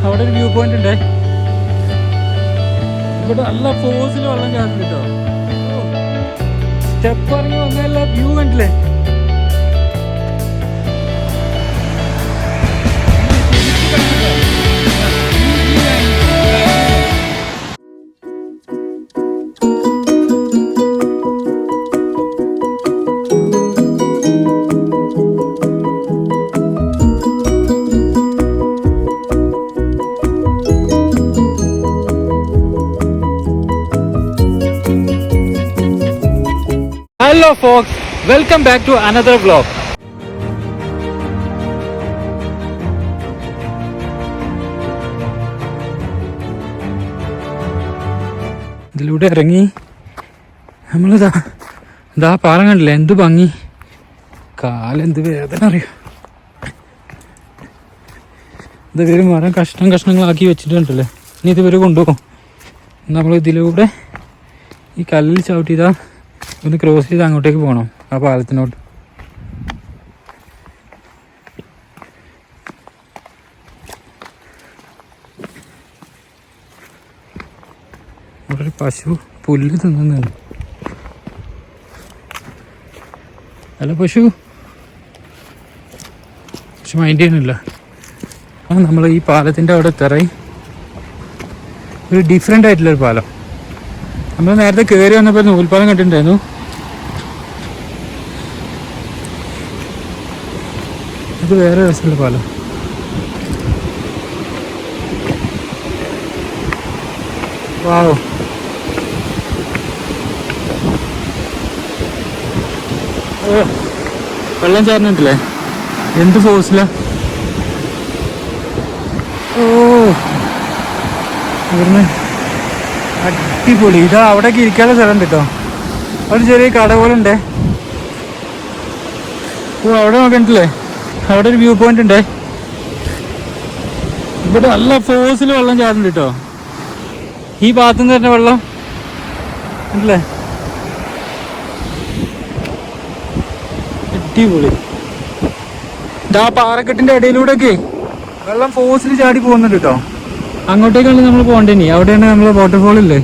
അവിടെ ഒരു view point ഉണ്ട്. ഇവിടെ നല്ല ഫോഴ്സിൽ വെള്ളം ചാടുന്നുണ്ട് കേട്ടോ. സ്റ്റെപ്പ് ഇറങ്ങി വന്നല്ല വ്യൂ കണ്ടില്ലേ. Hello folks, welcome back to another vlog. ഇതിലൂടെ ഇറങ്ങി നമ്മളിതാ പാലം കണ്ടില്ലേ, എന്ത് ഭംഗി, കാലെന്ത് വേദന അറിയോ. ഇതുവരെ മരം കഷ്ണങ്ങളാക്കി വെച്ചിട്ടുണ്ടല്ലേ, ഇനി ഇതുവരെ കൊണ്ടുപോകും. നമ്മൾ ഇതിലൂടെ ഈ കല്ലിൽ ചവിട്ടിയതാ ഒന്ന് ക്രോസ് ചെയ്ത് അങ്ങോട്ടേക്ക് പോകണം, ആ പാലത്തിനോട്ട്. ഇവിടെ ഒരു പശു പുല്ല് തിന്നുന്നുണ്ട്. അല്ല പശു മൈൻഡ് ചെയ്യുന്നില്ല. നമ്മൾ ഈ പാലത്തിൻ്റെ അവിടെ ഇറങ്ങി ഒരു ഡിഫറെൻ്റ് ആയിട്ടുള്ളൊരു പാലം. നമ്മൾ നേരത്തെ കയറി വന്നപ്പോൾ നൂൽപ്പാലം കണ്ടിട്ടുണ്ടായിരുന്നു. ഇത് വേറെ രസമുള്ള പാലം. വാവ്, വെള്ളം ചാടുന്നുണ്ടല്ലേ, എന്ത് ഫോഴ്സില. ഓ ഇവിടുന്ന് അടിപൊളി. ഇതാ അവിടേക്ക് ഇരിക്കാനുള്ള സ്ഥലം ഉണ്ട് കേട്ടോ. അവിടെ ചെറിയ കട പോലെ ഉണ്ട്. ഓ അവിടെ നോക്കണ്ടല്ലേ, അവിടെ ഒരു വ്യൂ പോയിന്റ് ഉണ്ട്. ഇവിടെ നല്ല ഫോഴ്സിൽ വെള്ളം ചാടുന്നുണ്ട് കേട്ടോ. ഈ ഭാഗത്തുനിന്ന് തന്നെ വെള്ളം ഉണ്ടല്ലേ, അടിപൊളി. ഇതാ പാറക്കെട്ടിന്റെ ഇടയിലൂടെയൊക്കെ വെള്ളം ഫോഴ്സിൽ ചാടി പോകുന്നുണ്ട് കേട്ടോ. അങ്ങോട്ടേക്കാണ് നമ്മൾ പോകണ്ടേ. അവിടെയാണ് നമ്മളെ വാട്ടർഫോൾ ഇല്ലേ.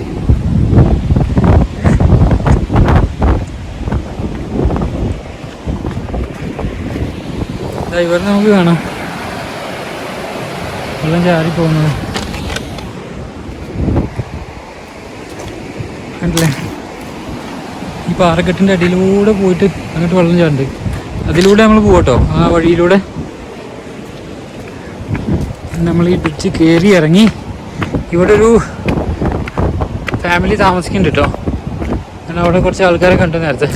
ഇവിടെ നമുക്ക് കാണാം വെള്ളം ചാടി പോകുന്നത് കണ്ടില്ലേ. ഈ പാറക്കെട്ടിൻ്റെ അടിയിലൂടെ പോയിട്ട് അങ്ങോട്ട് വെള്ളം ചാടുന്നുണ്ട്. അതിലൂടെ നമ്മൾ പോകട്ടോ, ആ വഴിയിലൂടെ. നമ്മൾ ഈ ബ്രിഡ്ജ് കയറി ഇറങ്ങി. ഇവിടെ ഒരു ഫാമിലി താമസിക്കുന്നുണ്ട് കേട്ടോ. ഞാൻ അവിടെ കുറച്ച് ആൾക്കാരെ കണ്ടു നേരത്തെ.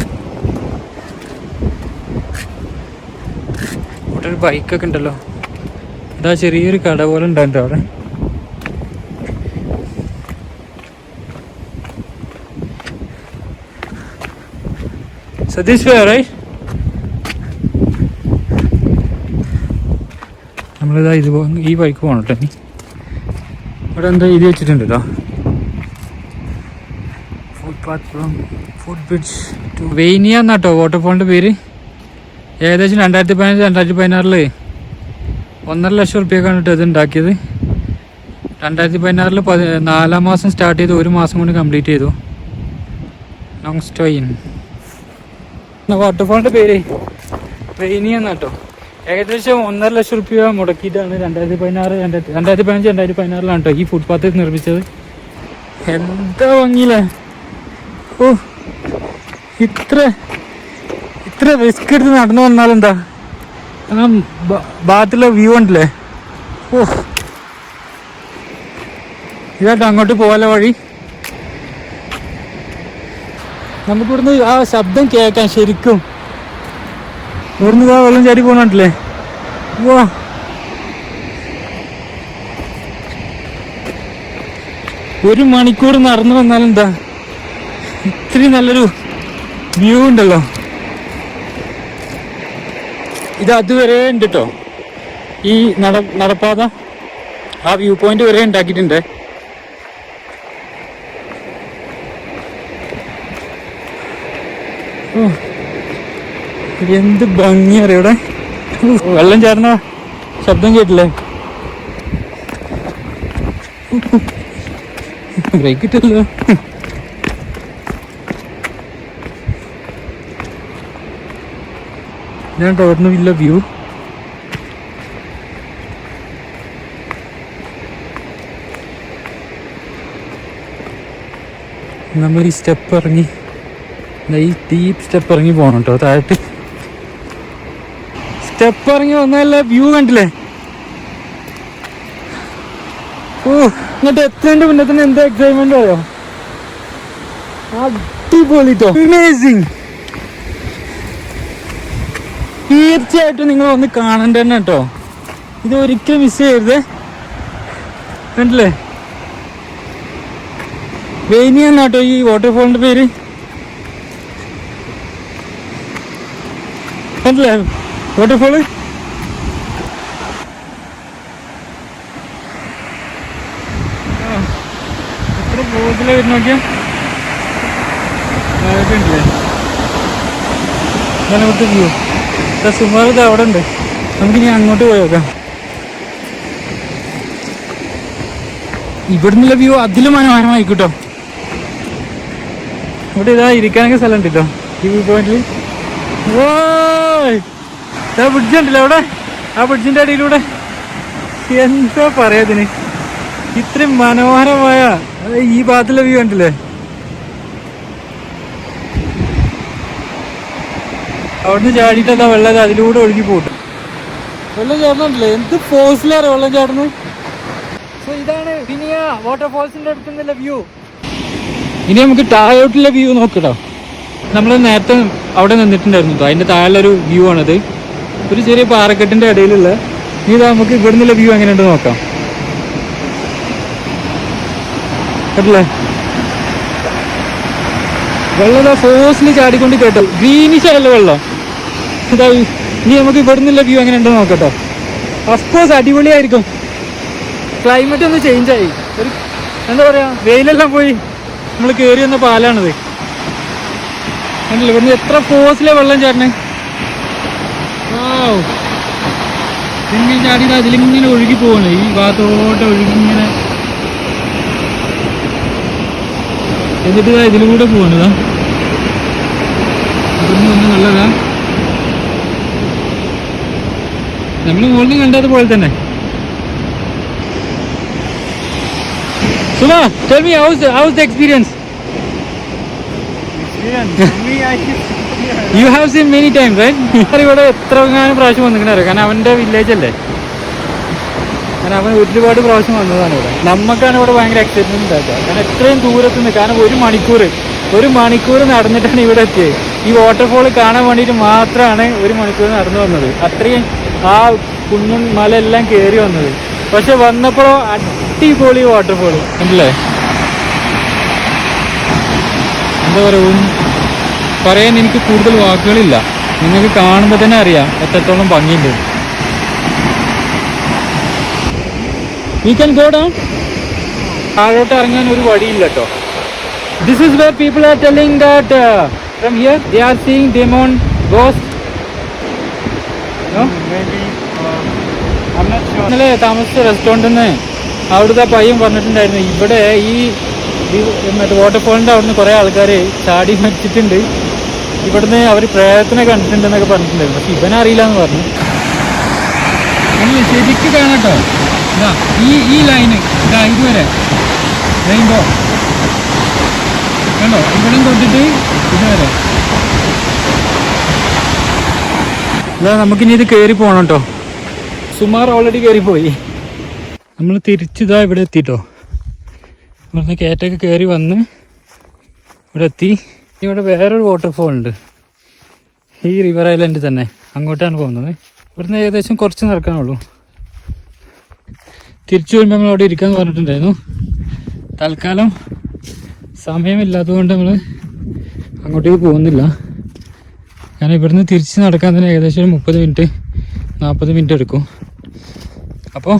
ഇവിടെ ഒരു ബൈക്കൊക്കെ ഉണ്ടല്ലോ. ഇതാ ചെറിയൊരു കട പോലെ ഉണ്ടായിട്ടോ അവിടെ. സതീഷ് വേറെ നമ്മളിതാ ഈ ബൈക്ക് പോകണം കേട്ടോ. ഇവിടെ എന്താ ഇത് വെച്ചിട്ടുണ്ട് കേട്ടോ, ഫുഡ് ബ്രിഡ്ജ് ടു വെയിനിയ എന്നാട്ടോ വാട്ടർഫോളിൻ്റെ പേര്. ഏകദേശം 2015-2016 1.5 ലക്ഷം റുപ്യക്കാണ് കേട്ടോ ഇത് ഉണ്ടാക്കിയത്. 2016 4-ാം മാസം സ്റ്റാർട്ട് ചെയ്ത് 1 മാസം കൊണ്ട് കംപ്ലീറ്റ് ചെയ്തു. നോങ്സ്റ്റോയിൻ വാട്ടർഫോളിൻ്റെ പേര് വെയിനിയ എന്നാട്ടോ. ഏകദേശം 1.5 ലക്ഷം റുപ്യ മുടക്കിയിട്ടാണ് 2015-2016 കേട്ടോ ഈ ഫുട്പാത്ത് നിർമ്മിച്ചത്. എന്താ ഭംഗിയില്ലേ. ഓ ഇത്ര റിസ്ക് എടുത്ത് നടന്നു വന്നാലെന്താ, ഭാഗത്തുള്ള വ്യൂ ഉണ്ടല്ലേ. ഓ ഇതാട്ടോ അങ്ങോട്ട് പോകാനുള്ള വഴി. നമുക്കിവിടുന്ന് ആ ശബ്ദം കേൾക്കാം ശരിക്കും. ഇവിടുന്ന് ഇതാ വെള്ളം ചാടി പോകണല്ലേ. വാ ഒരു മണിക്കൂർ നടന്നു വന്നാലെന്താ ഇത്രയും നല്ലൊരു വ്യൂ ഉണ്ടല്ലോ. ഇത് അതുവരെ ഉണ്ട് കേട്ടോ, ഈ നടപ്പാത ആ വ്യൂ പോയിന്റ് വരെ ഉണ്ടാക്കിയിട്ടുണ്ട്. എന്ത് ഭംഗിയറിയ ഇവിടെ. വെള്ളം ചേർന്ന ശബ്ദം കേട്ടില്ലേ. ബ്രേക്ക് ഇട്ടല്ലോ. ഞാൻ ടോറിന് ഇല്ല വ്യൂ. നമ്മൾ ഈ സ്റ്റെപ്പ് ഇറങ്ങി, ഈ ഡീപ്പ് സ്റ്റെപ്പ് ഇറങ്ങി പോകണം കേട്ടോ താഴോട്ട്. സ്റ്റെപ്പ് ഇറങ്ങി വന്നല്ല വ്യൂ കണ്ടില്ലേ. ഓ, ഇങ്ങോട്ട് എത്തേണ്ട മുന്നേ തന്നെ എന്താ എക്സൈറ്റ്മെന്റ് അറിയോ. അടിപൊളിട്ടോ, അമേസിങ്. തീർച്ചയായിട്ടും നിങ്ങൾ ഒന്ന് കാണണ്ട തന്നെ കേട്ടോ. ഇത് ഒരിക്കലും മിസ് ചെയ്യരുത്. കണ്ടില്ലേ, വേനിയ എന്നാട്ടോ ഈ വാട്ടർഫോളിന്റെ പേര്. കണ്ടില്ലേ വാട്ടർഫോള്. എത്ര ക്ലോസിലെ വരുന്ന നോക്കിയാ. കണ്ടില്ലേ ഞാൻ ഇവിടുത്തെ വ്യൂ. സുമാർ ഇത് അവിടെ ഉണ്ട്. നമുക്കിനി അങ്ങോട്ട് പോയി നോക്കാം. ഇവിടുന്നുള്ള വ്യൂ അതിലും മനോഹരമായിക്കോട്ടോ. ഇവിടെ ഇതാ ഇരിക്കാനൊക്കെ സ്ഥലം ഉണ്ട് കേട്ടോ ഈ വ്യൂ പോയിന്റിൽ. ഓ, ബ്രിഡ്ജ് ഉണ്ടല്ലോ അവിടെ. ആ ബ്രിഡ്ജിന്റെ അടിയിലൂടെ എന്താ പറയാ ഇതിന്, ഇത്രയും മനോഹരമായ ഈ ഭാഗത്തുള്ള വ്യൂ കണ്ടില്ലേ. അവിടുന്ന് ചാടിയിട്ട് അതാ വെള്ളം അതിലൂടെ ഒഴുകി പോട്ടും. വെള്ളം ചാടുന്നുണ്ടല്ലേ, എന്ത് ഫോഴ്സിലാണ് വെള്ളം ചാടുന്നത്. സോ ഇതാണ് വിനിയ വാട്ടർഫോൾസിന്റെ അടുത്തുനിന്നുള്ള വ്യൂ. ഇനി നമുക്ക് താഴോട്ടുള്ള വ്യൂ നോക്കട്ടോ. നമ്മൾ നേരത്തെ അവിടെ നിന്നിട്ടുണ്ടായിരുന്നു കേട്ടോ. അതിന്റെ താഴെയുള്ളൊരു വ്യൂ ആണത്. ഒരു ചെറിയ പാറക്കെട്ടിന്റെ ഇടയിലുള്ള. ഇനി ഇതാ നമുക്ക് ഇവിടെ നിന്നുള്ള വ്യൂ എങ്ങനെയുണ്ട് നോക്കാം. കേട്ടില്ലേ, വെള്ളം ഇതാ ഫോഴ്സിൽ ചാടിക്കൊണ്ട് കേട്ടോ. ഗ്രീനിഷ് ആയല്ലോ വെള്ളം. ഇതാ ഇനി നമുക്ക് ഇവിടെ നിന്നുള്ള വ്യൂ എങ്ങനെയുണ്ടെന്ന് നോക്കട്ടോ. അഫ്കോഴ്സ് അടിപൊളിയായിരിക്കും. ക്ലൈമറ്റ് ഒന്ന് ചേഞ്ച് ആയി. ഒരു എന്താ പറയാ, വെയിലെല്ലാം പോയി നമ്മൾ കയറി വന്ന പാലാണിത്. കണ്ടില്ലേ ഇവിടുന്ന് എത്ര ഫോഴ്സിലെ വെള്ളം ചാടണേ. ഇങ്ങനെ ചാടിയത് അതിലിങ്ങനെ ഒഴുകി പോവാണ്. ഈ ഭാഗത്തോട്ട് ഒഴുകി ഇങ്ങനെ, എന്നിട്ട് ഇതിലൂടെ പോവാണ്. ഇവിടുന്ന് ഒന്ന് നല്ലതാ. നമ്മൾ മുകളിൽ കണ്ടതുപോലെ തന്നെ. Suma, tell me how's the experience? You have seen many times, right? ഇവിടെ എത്ര പ്രാവശ്യം വന്നിരിക്കണോ. കാരണം അവൻ്റെ വില്ലേജ് അല്ലേ. കാരണം അവൻ ഒരുപാട് പ്രാവശ്യം വന്നതാണ് ഇവിടെ. നമുക്കാണ് ഇവിടെ ഭയങ്കര എക്സൈറ്റ്മെന്റ് ഉണ്ടാക്കുക. കാരണം എത്രയും ദൂരത്ത് നിന്ന്, കാരണം ഒരു മണിക്കൂർ നടന്നിട്ടാണ് ഇവിടെ എത്തിയത്. ഈ വാട്ടർഫോൾ കാണാൻ വേണ്ടിയിട്ട് മാത്രമാണ് 1 മണിക്കൂർ നടന്നു വന്നത്. അത്രയും ആ കുന്നും മല എല്ലാം കയറി വന്നത്. പക്ഷെ വന്നപ്പോഴോ അടിപൊളി വാട്ടർഫോൾ ഉണ്ടല്ലേ. എന്താ പറയുക, പറയാൻ എനിക്ക് കൂടുതൽ വാക്കുകളില്ല. നിങ്ങൾക്ക് കാണുമ്പോൾ തന്നെ അറിയാം എത്രത്തോളം ഭംഗിയുണ്ട്. We can go down. താഴോട്ട് ഇറങ്ങാൻ ഒരു വഴിയില്ല കേട്ടോ. This is where people are telling that from here they are seeing demon, ghost. No? Maybe. I'm not sure. ഇന്നലെ താമസിച്ച റെസ്റ്റോറൻറ്റിൽ നിന്ന് അവിടുത്തെ പയ്യൻ പറഞ്ഞിട്ടുണ്ടായിരുന്നു ഇവിടെ ഈ മറ്റേ വാട്ടർഫോളിൻ്റെ അവിടുന്ന് കുറേ ആൾക്കാർ ചാടി മരിച്ചിട്ടുണ്ട്. ഇവിടുന്ന് അവർ പ്രേതത്തിനെ കണ്ടിട്ടുണ്ടെന്നൊക്കെ പറഞ്ഞിട്ടുണ്ടായിരുന്നു. പക്ഷെ ഇവനറിയില്ല എന്ന് പറഞ്ഞു. ശരിക്കും കാണാട്ടോ. ഇതാ ഈ ലൈന് ഇതാ ഇതുവരെ റെയിൻബോ കണ്ടോ. ഇവിടെ തൊട്ടിട്ട് ഇതുവരെ. ഇതാ നമുക്കിനി ഇത് കയറി പോകണം കേട്ടോ. സുമാർ ഓൾറെഡി കയറിപ്പോയി. നമ്മൾ തിരിച്ചിതാ ഇവിടെ എത്തിട്ടോ. ഇവിടുന്ന് കയറ്റൊക്കെ കയറി വന്ന് ഇവിടെ എത്തി. ഇവിടെ വേറൊരു വാട്ടർഫോൾ ഉണ്ട് ഈ റിവർ ഐലൻഡ് തന്നെ. അങ്ങോട്ടാണ് പോകുന്നത്. ഇവിടുന്ന് ഏകദേശം കുറച്ച് നടക്കാനുള്ളൂ. തിരിച്ചു വരുമ്പോൾ നമ്മൾ അവിടെ ഇരിക്കാന്ന് പറഞ്ഞിട്ടുണ്ടായിരുന്നു. തൽക്കാലം സമയമില്ലാത്തതുകൊണ്ട് നമ്മൾ അങ്ങോട്ടേക്ക് പോകുന്നില്ല. കാരണം ഇവിടുന്ന് തിരിച്ച് നടക്കാൻ തന്നെ ഏകദേശം ഒരു 30 മിനിറ്റ് 40 മിനിറ്റ് എടുക്കും. അപ്പോൾ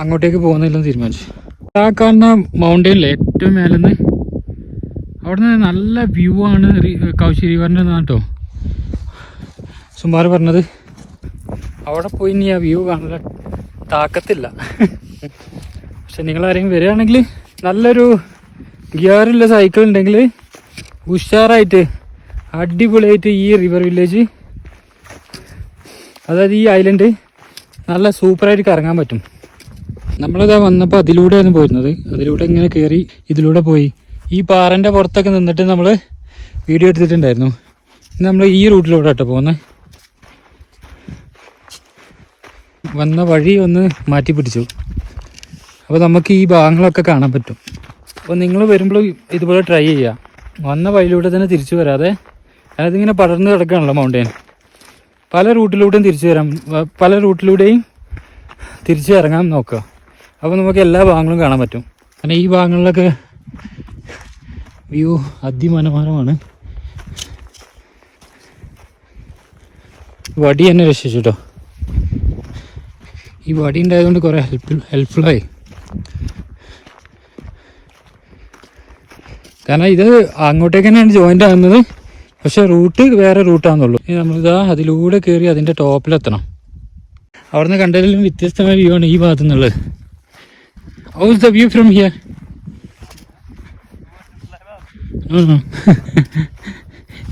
അങ്ങോട്ടേക്ക് പോകുന്നില്ലെന്ന് തീരുമാനിച്ചു. ആ കാണുന്ന മൗണ്ടെയിനിലെ ഏറ്റവും മേലെന്ന് അവിടുന്ന് നല്ല വ്യൂ ആണ്. കൗശി റിവറിൻ്റെ കേട്ടോ സുമാർ പറഞ്ഞത്. അവിടെ പോയി ഇനി ആ വ്യൂ കാണാൻ താക്കത്തില്ല. പക്ഷെ നിങ്ങളാരെങ്കിലും വരികയാണെങ്കിൽ നല്ലൊരു ഗിയറുള്ള സൈക്കിൾ ഉണ്ടെങ്കിൽ ഉഷാറായിട്ട് അടിപൊളിയായിട്ട് ഈ റിവർ വില്ലേജ്, അതായത് ഈ ഐലൻഡ് നല്ല സൂപ്പറായിട്ട് കറങ്ങാൻ പറ്റും. നമ്മളിതാ വന്നപ്പോൾ അതിലൂടെയാണ് പോയിരുന്നത്. അതിലൂടെ ഇങ്ങനെ കയറി ഇതിലൂടെ പോയി ഈ പാറൻ്റെ പുറത്തൊക്കെ നിന്നിട്ട് നമ്മൾ വീഡിയോ എടുത്തിട്ടുണ്ടായിരുന്നു. നമ്മൾ ഈ റൂട്ടിലൂടെ കേട്ടോ പോകുന്നത്. വന്ന വഴി ഒന്ന് മാറ്റി പിടിച്ചു. അപ്പോൾ നമുക്ക് ഈ ഭാഗങ്ങളൊക്കെ കാണാൻ പറ്റും. അപ്പോൾ നിങ്ങൾ വരുമ്പോൾ ഇതുപോലെ ട്രൈ ചെയ്യുക. വന്ന വഴിയിലൂടെ തന്നെ തിരിച്ചു വരാതെ, അതിങ്ങനെ പടർന്ന് കിടക്കുകയാണല്ലോ മൗണ്ടൈൻ. പല റൂട്ടിലൂടെയും തിരിച്ചു വരാം, പല റൂട്ടിലൂടെയും തിരിച്ച് ഇറങ്ങാൻ നോക്കുക. അപ്പോൾ നമുക്ക് എല്ലാ ഭാഗങ്ങളും കാണാൻ പറ്റും. കാരണം ഈ ഭാഗങ്ങളിലൊക്കെ വ്യൂ അതിമനോഹരമാണ്. വടി എന്നെ രക്ഷിച്ചു കേട്ടോ. ഈ വടി ഉണ്ടായതുകൊണ്ട് കുറേ ഹെൽപ്ഫുള്ളായി. കാരണം ഇത് അങ്ങോട്ടേക്ക് തന്നെയാണ് ജോയിൻ്റ് ആകുന്നത്, പക്ഷെ റൂട്ട് വേറെ റൂട്ടാണെന്നുള്ളൂ. ഇനി നമ്മളിതാ അതിലൂടെ കയറി അതിൻ്റെ ടോപ്പിലെത്തണം. അവിടെ നിന്ന് കണ്ടതിലും വ്യത്യസ്തമായ വ്യൂ ആണ് ഈ ഭാഗത്തു നിന്നുള്ളത്. How is the view from here?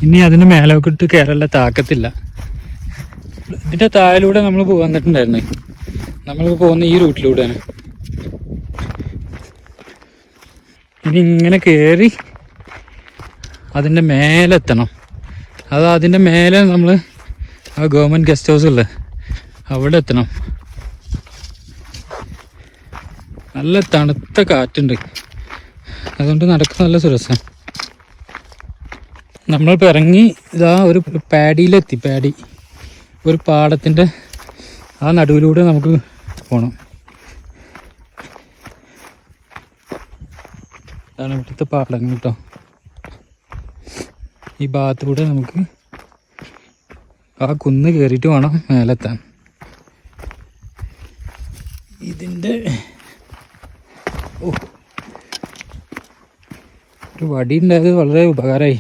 ഇനി അതിന് മേലോട്ട് കയറല്ല, താക്കത്തില്ല. ഇതിൻ്റെ താഴിലൂടെ നമ്മൾ വന്നിട്ടുണ്ടായിരുന്നു. നമ്മൾ പോകുന്ന ഈ റൂട്ടിലൂടെയാണ്. ഇനി ഇങ്ങനെ കയറി അതിൻ്റെ മേലെ എത്തണം. അത് അതിൻ്റെ മേലെ നമ്മൾ ആ ഗവൺമെൻറ് ഗസ്റ്റ് ഹൗസ് ഉള്ളത് അവിടെ എത്തണം. നല്ല തണുത്ത കാറ്റുണ്ട്, അതുകൊണ്ട് നടക്കുന്ന നല്ല സുരസം. നമ്മളിപ്പോൾ ഇറങ്ങി ഇതാ ഒരു പാഡിയിലെത്തി. പാഡി ഒരു പാടത്തിൻ്റെ ആ നടുവിലൂടെ നമുക്ക് പോകണം. അതാണ് ഇവിടുത്തെ പാടങ്ങൾ കേട്ടോ. ഈ ഭാഗത്തൂടെ നമുക്ക് ആ കുന്ന് കയറിയിട്ട് വേണം മേലെത്താൻ. ഇതിൻ്റെ ഒരു വടി ഉണ്ടായത് വളരെ ഉപകാരമായി.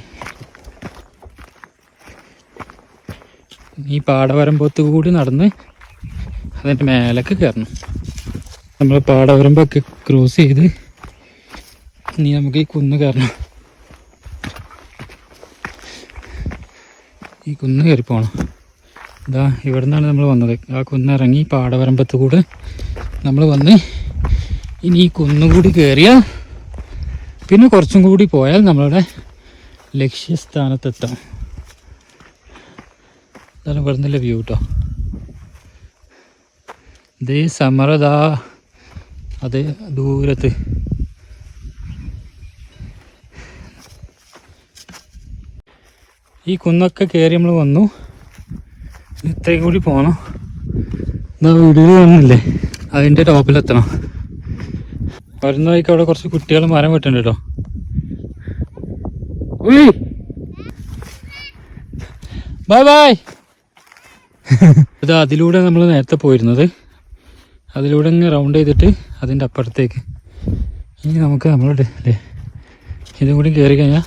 ഈ പാടവരമ്പത്ത് കൂടി നടന്ന് അതിൻ്റെ മേലേക്ക് കയറണം. നമ്മൾ പാടവരമ്പൊക്കെ ക്രോസ് ചെയ്ത് ഇനി നമുക്ക് ഈ കുന്ന് കയറണം. ഈ കുന്ന് കയറി പോകണം. ഇതാ ഇവിടെ നിന്നാണ് നമ്മൾ വന്നത്. ആ കുന്ന് ഇറങ്ങി പാടവരമ്പത്ത് കൂടെ നമ്മൾ വന്ന് ഇനി ഈ കുന്നുകൂടി കയറിയാൽ പിന്നെ കുറച്ചും കൂടി പോയാൽ നമ്മളുടെ ലക്ഷ്യസ്ഥാനത്തെത്താം. അതാണ് ഇവിടെ നിന്നുള്ള വ്യൂ കേട്ടോ. ഇതേ സമരതാ അതേ ദൂരത്ത്. ഈ കുന്നൊക്കെ കയറി നമ്മൾ വന്നു. ഇത്രയും കൂടി പോകണം. എന്താ വീഡിയോ കാണുന്നില്ലേ, അതിൻ്റെ ടോപ്പിലെത്തണം. വരുന്ന വഴിക്ക് അവിടെ കുറച്ച് കുട്ടികൾ മരം വെട്ടുണ്ട് കേട്ടോ. Bye bye. ഇത് അതിലൂടെ നമ്മൾ നേരത്തെ പോയിരുന്നത്. അതിലൂടെ ഇങ്ങനെ റൗണ്ട് ചെയ്തിട്ട് അതിൻ്റെ അപ്പുറത്തേക്ക് ഇനി നമുക്ക് നമ്മളുടെ ഇതും കൂടി കയറി കഴിഞ്ഞാൽ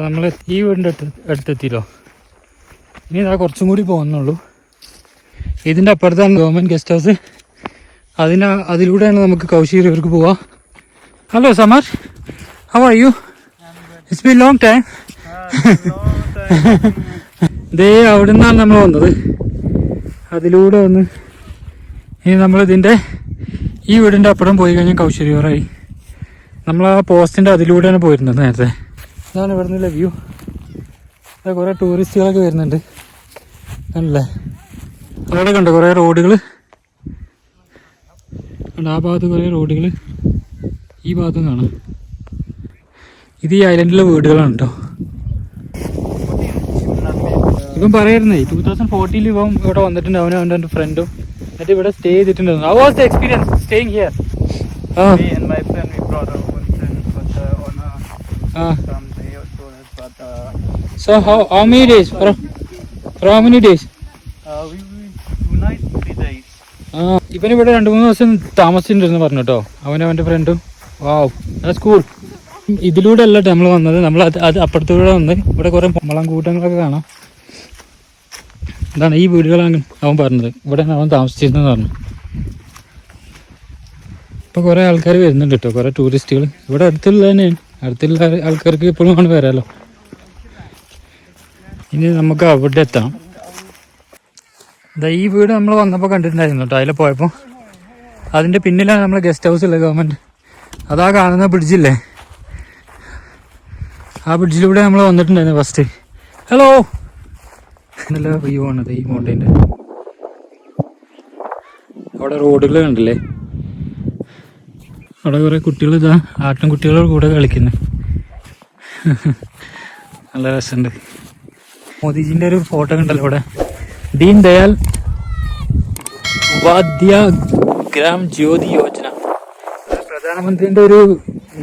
നമ്മൾ ഈ വീടിൻ്റെ അടുത്തെത്തിയല്ലോ. ഇനി ഇതാ കുറച്ചും കൂടി പോകുന്നുള്ളൂ. ഇതിൻ്റെ അപ്പുറത്താണ് ഗവൺമെൻറ് ഗസ്റ്റ് ഹൗസ്. അതിലൂടെയാണ് നമുക്ക് കൗശി റിവർക്ക് പോവാം. Hello Samar, how are you? It's been long time. ദേ അവിടെ നിന്നാണ് നമ്മൾ വന്നത്. അതിലൂടെ വന്ന് ഇനി നമ്മളിതിൻ്റെ ഈ വീടിൻ്റെ അപ്പുറം പോയി കഴിഞ്ഞാൽ കൗശി റിവറായി. നമ്മൾ ആ പോസ്റ്റിൻ്റെ അതിലൂടെയാണ് പോയിരുന്നത് നേരത്തെ. ഇതാണ് ഇവിടെ നിന്നുള്ള വ്യൂ. കുറേ ടൂറിസ്റ്റുകളൊക്കെ വരുന്നുണ്ട് അല്ലേ. അവിടെ കണ്ടോ കുറേ റോഡുകൾ. ആ ഭാഗത്ത് കുറേ റോഡുകൾ, ഈ ഭാഗത്തും കാണാം. ഇത് ഈ ഐലൻഡിലെ വീടുകളാണ് കേട്ടോ. ഇപ്പം പറയായിരുന്നേ 2014 ഇവൻ ഇവിടെ വന്നിട്ടുണ്ട്. അവനും അവൻ്റെ ഫ്രണ്ടും എന്നിട്ട് ഇവിടെ സ്റ്റേ ചെയ്തിട്ടുണ്ടായിരുന്നു. How was the experience staying here? Me and my friend, we brought our own friend for the honor from the tourists, but so how many days? For how many days? we 2 nights, 3 days. ഇവൻ ഇവിടെ 2-3 ദിവസം താമസിച്ചിട്ടുണ്ടെന്ന് പറഞ്ഞു കേട്ടോ, അവനും അവൻ്റെ ഫ്രണ്ടും. വാവ്, that's cool. ഇതിലൂടെ അല്ല നമ്മൾ വന്നത്, നമ്മൾ അത് അപ്പുറത്തൂടെ വന്ന് ഇവിടെ കുറേ മളം കൂട്ടങ്ങളൊക്കെ കാണാം. ഇതാണ് ഈ വീടുകളാണ് അവൻ പറഞ്ഞത്, ഇവിടെയാണ് അവൻ താമസിച്ചിരുന്നതെന്ന് പറഞ്ഞു. ഇപ്പോൾ കുറേ ആൾക്കാർ വരുന്നുണ്ട് കേട്ടോ, കുറേ ടൂറിസ്റ്റുകൾ. ഇവിടെ അടുത്തുള്ള തന്നെയാണ്, അടുത്തുള്ള ആൾക്കാർക്ക് എപ്പോഴും കൊണ്ട് വരാമല്ലോ. ഇനി നമുക്ക് അവിടെ എത്താം. ഈ വീട് നമ്മൾ വന്നപ്പോൾ കണ്ടിട്ടുണ്ടായിരുന്നു കേട്ടോ. അതിൽ പോയപ്പോൾ അതിൻ്റെ പിന്നിലാണ് നമ്മളെ ഗസ്റ്റ് ഹൗസ് ഉള്ളത്, ഗവൺമെൻറ്. അതാ കാണുന്ന ബ്രിഡ്ജില്ലേ, ആ ബ്രിഡ്ജിലൂടെ നമ്മൾ വന്നിട്ടുണ്ടായിരുന്നു ഫസ്റ്റ്. ഹലോ, നല്ല വ്യൂ ആണത് ഈ മൗണ്ടൈൻ്റെ. അവിടെ റോഡുകൾ കണ്ടില്ലേ, അവിടെ കുറേ കുട്ടികൾ ഇതാ ആട്ടും കുട്ടികളോട് കൂടെ കളിക്കുന്നു. നല്ല രസമുണ്ട്. മോദിജിൻ്റെ ഒരു ഫോട്ടോ കണ്ടല്ലോ ഇവിടെ, ദീൻ ദയാൽ ഉപാധ്യായ ഗ്രാം ജ്യോതി യോജന. പ്രധാനമന്ത്രിൻ്റെ ഒരു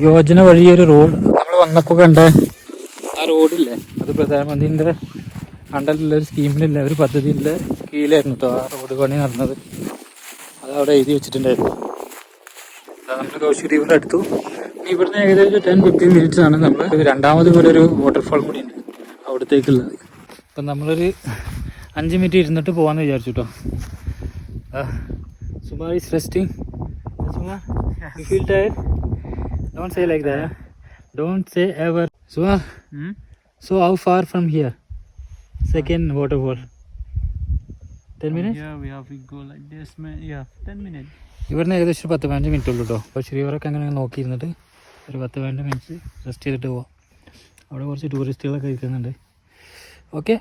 യോജന വഴി ഒരു റോഡ് നമ്മൾ വന്നപ്പോൾ കണ്ട ആ റോഡില്ലേ, അത് പ്രധാനമന്ത്രിൻ്റെ അണ്ടറിലുള്ള ഒരു സ്കീമിലുള്ള ഒരു പദ്ധതിയുടെ കീഴിലായിരുന്നു കേട്ടോ ആ റോഡ് പണി നടന്നത്. അതവിടെ എഴുതി വെച്ചിട്ടുണ്ടായിരുന്നു. നമ്മൾ കൗശി റിവർ അടുത്തു. ഇവിടുന്ന് ഏകദേശം 10-15 മിനിറ്റ്സ് ആണ് നമ്മൾ രണ്ടാമത് പോലെ ഒരു വാട്ടർഫാൾ കൂടി ഉണ്ട് അവിടത്തേക്കുള്ളത്. അപ്പം നമ്മളൊരു 5 മിനിറ്റ് ഇരുന്നിട്ട് പോകാമെന്ന് വിചാരിച്ചു കേട്ടോ. Suma is resting. Suma, you feel tired? Don't say like that. Don't say ever. Suha, so how far from here? Second waterfall. 10 minutes? Yeah, we have to go like this, man. Yeah, 10 minutes. ഇവിടുന്ന് ഏകദേശം 10-15 minute ഉള്ളൂ കേട്ടോ. അപ്പോൾ ശ്രീവറൊക്കെ അങ്ങനെ നോക്കിയിരുന്നിട്ട് ഒരു 10-15 minutes rest ചെയ്തിട്ട് പോവാം. അവിടെ കുറച്ച് ടൂറിസ്റ്റുകളൊക്കെ ഇരിക്കുന്നുണ്ട്. ഓക്കെ.